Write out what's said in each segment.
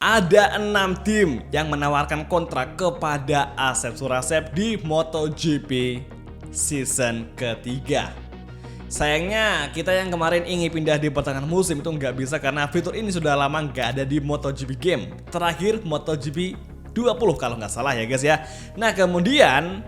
Ada 6 tim yang menawarkan kontrak kepada Asep Surasep di MotoGP season ketiga. Sayangnya kita yang kemarin ingin pindah di pertengahan musim itu nggak bisa karena fitur ini sudah lama nggak ada di MotoGP game. Terakhir MotoGP 20 kalau nggak salah ya guys ya. Nah kemudian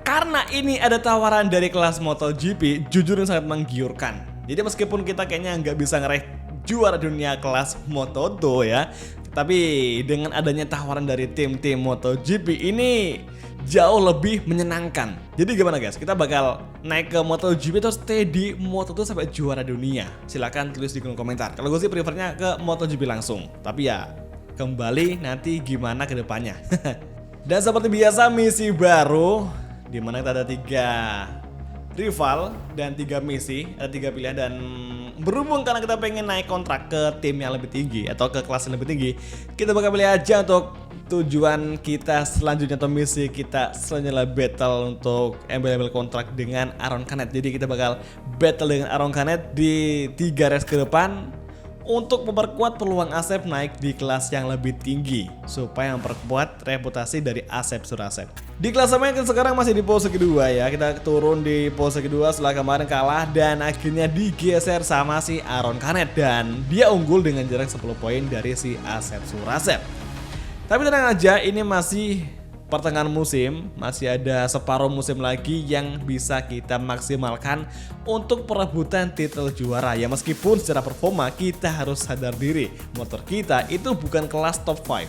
karena ini ada tawaran dari kelas MotoGP, jujur ini sangat menggiurkan. Jadi meskipun kita kayaknya nggak bisa ngeraih juara dunia kelas Moto2 ya, tapi dengan adanya tawaran dari tim-tim MotoGP ini jauh lebih menyenangkan. Jadi gimana guys? Kita bakal naik ke MotoGP atau stay di Moto2 sampai juara dunia? Silahkan tulis di kolom komentar. Kalau gue sih prefernya ke MotoGP langsung. Tapi ya kembali nanti gimana ke depannya. Dan seperti biasa misi baru dimana kita ada 3 rival dan 3 misi, ada 3 pilihan. Dan berhubung karena kita pengen naik kontrak ke tim yang lebih tinggi atau ke kelas yang lebih tinggi, kita bakal pilih aja untuk tujuan kita selanjutnya atau misi kita selanjutnya battle untuk ambil kontrak dengan Aron Canet. Jadi kita bakal battle dengan Aron Canet di 3 race ke depan untuk memperkuat peluang Asep naik di kelas yang lebih tinggi supaya memperkuat reputasi dari Asep Surasep. Di klasemen sekarang masih di pose kedua ya. Kita turun di pose kedua setelah kemarin kalah dan akhirnya digeser sama si Aron Canet dan dia unggul dengan jarak 10 poin dari si Asep Surasep. Tapi tenang aja, ini masih pertengahan musim, masih ada separuh musim lagi yang bisa kita maksimalkan untuk perebutan titel juara. Ya meskipun secara performa kita harus sadar diri, motor kita itu bukan kelas top 5,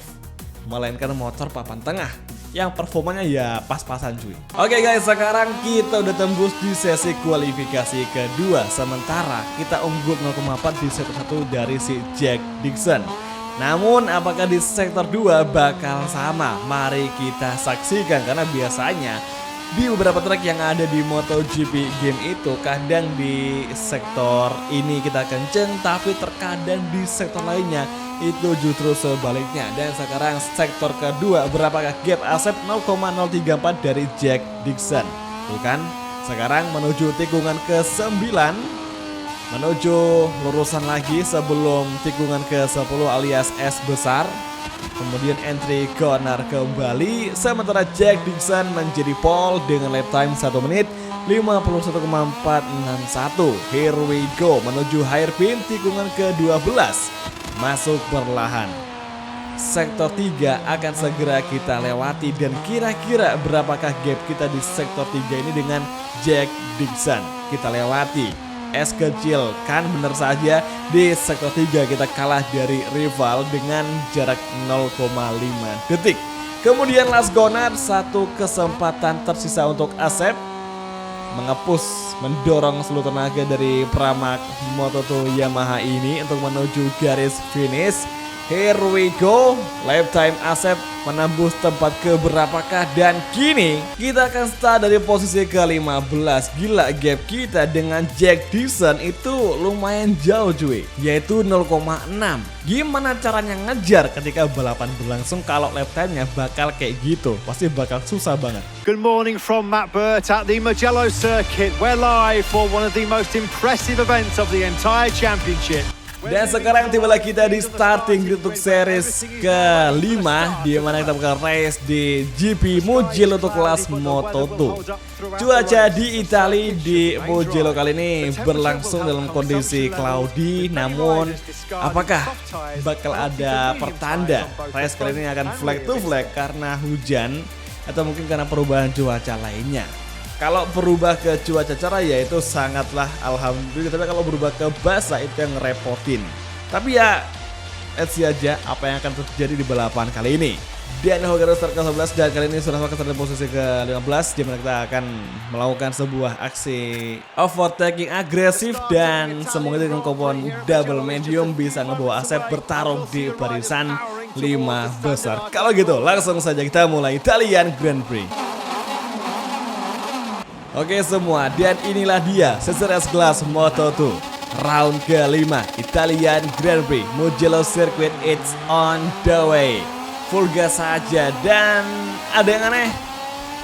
melainkan motor papan tengah yang performanya ya pas-pasan cuy. Oke guys, sekarang kita udah tembus di sesi kualifikasi kedua. Sementara kita unggul 0,4 di sektor 1 dari si Jack Dixon. Namun apakah di sektor 2 bakal sama? Mari kita saksikan, karena biasanya di beberapa track yang ada di MotoGP game itu kadang di sektor ini kita kenceng, tapi terkadang di sektor lainnya itu justru sebaliknya. Dan sekarang sektor kedua, berapakah gap Asep? 0,034 dari Jack Dixon. Tuh kan, sekarang menuju tikungan ke-9, menuju lurusan lagi sebelum tikungan ke-10 alias S besar. Kemudian entry corner kembali, sementara Jack Dixon menjadi pole dengan lap time 1 menit 51,461. Here we go, menuju hairpin tikungan ke-12. Masuk perlahan. Sektor 3 akan segera kita lewati, dan kira-kira berapakah gap kita di sektor 3 ini dengan Jack Dixon? Kita lewati es kecil, kan bener saja di sektor 3 kita kalah dari rival dengan jarak 0,5 detik. Kemudian last corner, satu kesempatan tersisa untuk Asep mengepus, mendorong seluruh tenaga dari Pramac Moto2 Yamaha ini untuk menuju garis finish. Here we go, lap time Asep menembus tempat keberapakah, dan kini kita akan start dari posisi ke-15. Gila, gap kita dengan Jack Dixon itu lumayan jauh cuy, yaitu 0,6. Gimana caranya ngejar ketika balapan berlangsung kalau lap time-nya bakal kayak gitu? Pasti bakal susah banget. Good morning from Matt Burt at the Mugello circuit. We're live for one of the most impressive events of the entire championship. Dan sekarang tibalah kita di starting grid untuk series ke-5, di mana kita bakal race di GP Mugello untuk kelas Moto2. Cuaca di Italia di Mugello kali ini berlangsung dalam kondisi cloudy, namun apakah bakal ada pertanda race kali ini akan flag to flag karena hujan atau mungkin karena perubahan cuaca lainnya? Kalau berubah ke cuaca cerah ya itu sangatlah alhamdulillah, tapi kalau berubah ke basah itu yang ngerepotin. Tapi ya let's see aja apa yang akan terjadi di balapan kali ini. Dan Hogaro start ke-11 dan kali ini sudah sampai di posisi ke-15, di mana kita akan melakukan sebuah aksi overtaking agresif, dan semoga dengan kompon double medium bisa ngebawa Asep bertarung di barisan 5 besar. Kalau gitu langsung saja kita mulai Italian Grand Prix. Oke semua, dan inilah dia series kelas Moto2 round ke-5 Italian Grand Prix Mugello Circuit. It's on the way. Full gas saja, dan ada yang aneh.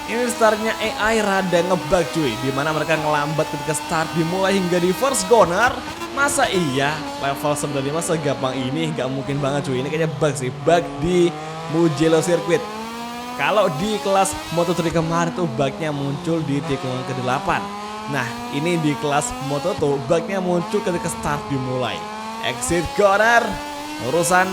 Ini startnya AI rada ngebug cuy, dimana mereka ngelambat ketika start dimulai hingga di first corner Masa iya level 95 segampang ini? Nggak mungkin banget cuy, ini kayaknya bug sih, bug di Mugello Circuit. Kalau di kelas Moto3 kemarin tuh bugnya muncul di tikungan ke-8. Nah ini di kelas Moto2 bugnya muncul ketika start dimulai. Exit corner, urusan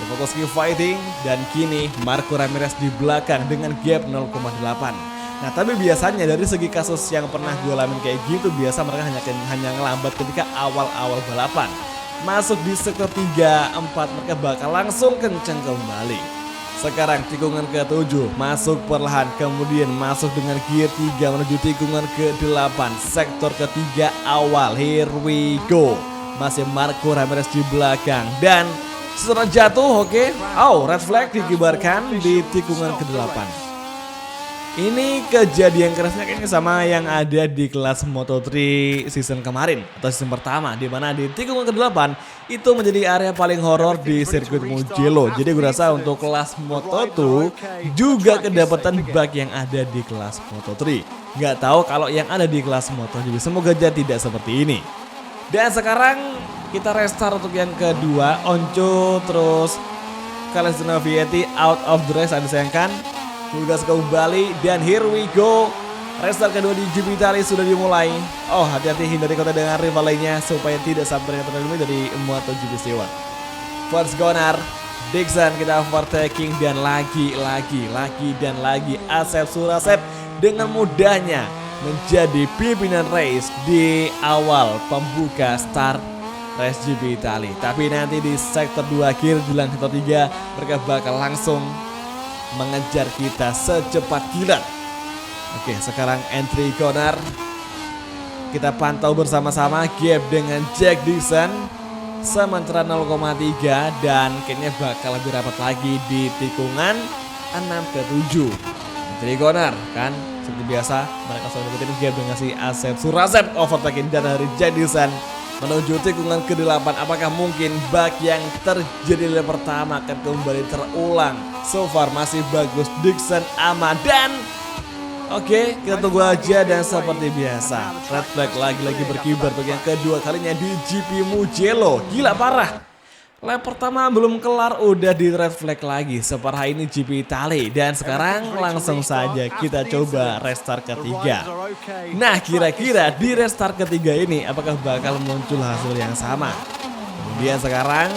Lewandowski fighting, dan kini Marco Ramirez di belakang dengan gap 0,8. Nah tapi biasanya dari segi kasus yang pernah gue alamin kayak gitu, biasa mereka hanya ngelambat ketika awal-awal balapan. Masuk di sektor 3, 4 mereka bakal langsung kenceng kembali. Sekarang tikungan ke-7 masuk perlahan, kemudian masuk dengan gear 3 menuju tikungan ke-8, sektor ketiga awal. Here we go. Masih Marco Ramirez di belakang dan setelah jatuh, oke. Oh, red flag dikibarkan di tikungan ke-8. Ini kejadian kerasnya kayaknya sama yang ada di kelas Moto3 season kemarin atau season pertama, di mana di tikungan ke-8 itu menjadi area paling horor di sirkuit Mugello. Jadi gue rasa untuk kelas Moto2 juga kedapatan bug yang ada di kelas Moto3. Nggak tahu kalau yang ada di kelas MotoGP, semoga aja tidak seperti ini. Dan sekarang kita restart untuk yang kedua. Onco terus Calestino Vietti out of the race, disayangkan. Tugas kembali dan here we go. Restart kedua di GP Italia sudah dimulai. Oh hati-hati, hindari kontak dengan rival lainnya supaya tidak sampai dengan terlalu dari MotoGP Stewart. First corner, Dixon kita overtaking dan lagi Asep Surasep dengan mudahnya menjadi pimpinan race di awal pembuka start race GP Italia. Tapi nanti di sektor 2 gear jelang sektor 3 mereka bakal langsung mengejar kita secepat kilat. Oke, sekarang entry corner. Kita pantau bersama-sama gap dengan Jack Dixon sementara 0,3 dan kayaknya bakal lebih rapat lagi di tikungan 6 ke 7. Entry corner kan seperti biasa mereka selalu ikutin gap dengan si Asep Surasep overtaking dan dari Jack Dixon menuju tikungan ke-8. Apakah mungkin bug yang terjadi di pertama akan kembali terulang? So far masih bagus, Dixon aman dan oke, kita tunggu aja. Dan seperti biasa red flag lagi-lagi berkibar untuk yang kedua kalinya di GP Mugello. Gila parah, lap pertama belum kelar udah di red flag lagi. Separah ini GP Italia. Dan sekarang langsung saja kita coba restart ketiga. Nah kira-kira di restart ketiga ini apakah bakal muncul hasil yang sama? Kemudian sekarang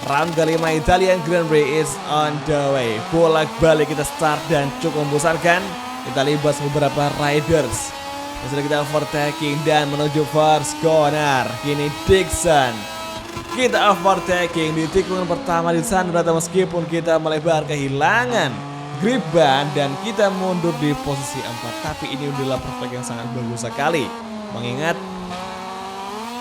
round kelima Italian Grand Prix is on the way. Bolak-balik kita start dan cukup membosankan. Kita libas beberapa riders. Sudah kita overtaking dan menuju first corner. Kini Dixon kita overtaking di tikungan pertama di sana, meskipun kita melebar kehilangan grip ban dan kita mundur di posisi 4. Tapi ini adalah perfect yang sangat bagus sekali, mengingat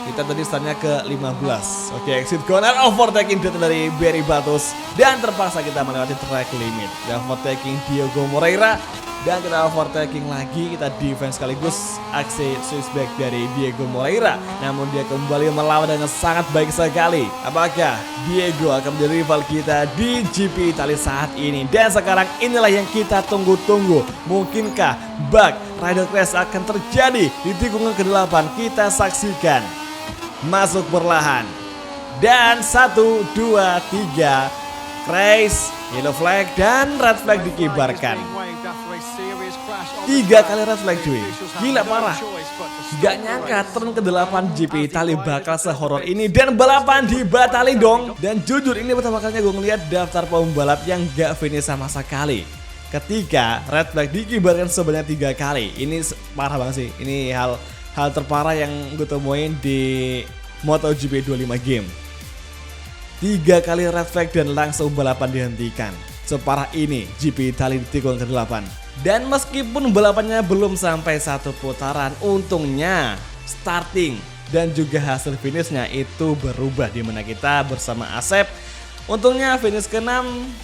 kita tadi startnya ke 15. Oke, exit corner overtaking dari Barry Batus dan terpaksa kita melewati track limit. Kita overtaking Diogo Moreira dan kita overtaking lagi, kita defense sekaligus aksi switchback dari Diego Moreira. Namun dia kembali melawan dengan sangat baik sekali. Apakah Diego akan menjadi rival kita di GP Italia saat ini? Dan sekarang inilah yang kita tunggu-tunggu. Mungkinkah bug rider crash akan terjadi di tikungan ke-8? Kita saksikan. Masuk perlahan dan 1, 2, 3 crash, yellow flag dan red flag dikibarkan. 3 kali red flag cuy, gila parah. Gak nyangka turn ke-8 GP Italia bakal sehoror ini dan balapan dibatalin dong. Dan jujur ini pertama kalinya gue ngeliat daftar pembalap yang gak finish sama sekali ketika red flag dikibarkan sebanyak 3 kali. Ini parah banget sih, ini hal terparah yang gue temuin di MotoGP 25 game. 3 kali red flag dan langsung balapan dihentikan. Separah ini GP Italia di tikungan ke-8. Dan meskipun balapannya belum sampai 1 putaran, untungnya starting dan juga hasil finishnya itu berubah, di mana kita bersama Asep untungnya finish ke-6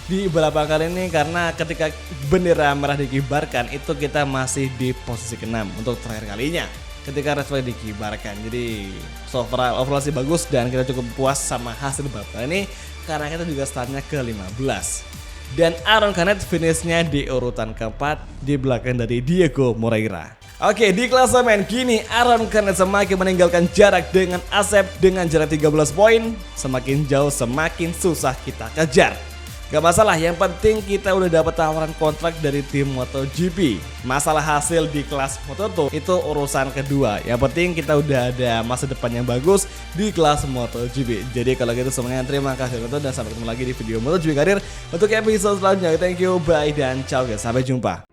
di balapan kali ini, karena ketika bendera merah dikibarkan itu kita masih di posisi ke-6 untuk terakhir kalinya ketika red flag dikibarkan. Jadi overall sih bagus dan kita cukup puas sama hasil balapan ini karena kita juga startnya ke-15. Dan Aron Canet finishnya di urutan keempat di belakang dari Diego Moreira. Oke, di klasemen kini Aaron Canet semakin meninggalkan jarak dengan Asep dengan jarak 13 poin. Semakin jauh semakin susah kita kejar. Gak masalah, yang penting kita udah dapat tawaran kontrak dari tim MotoGP. Masalah hasil di kelas Moto2 itu urusan kedua. Yang penting kita udah ada masa depan yang bagus di kelas MotoGP. Jadi kalau gitu semuanya terima kasih dan sampai ketemu lagi di video MotoGP Karir untuk episode selanjutnya. Thank you, bye dan ciao guys, sampai jumpa.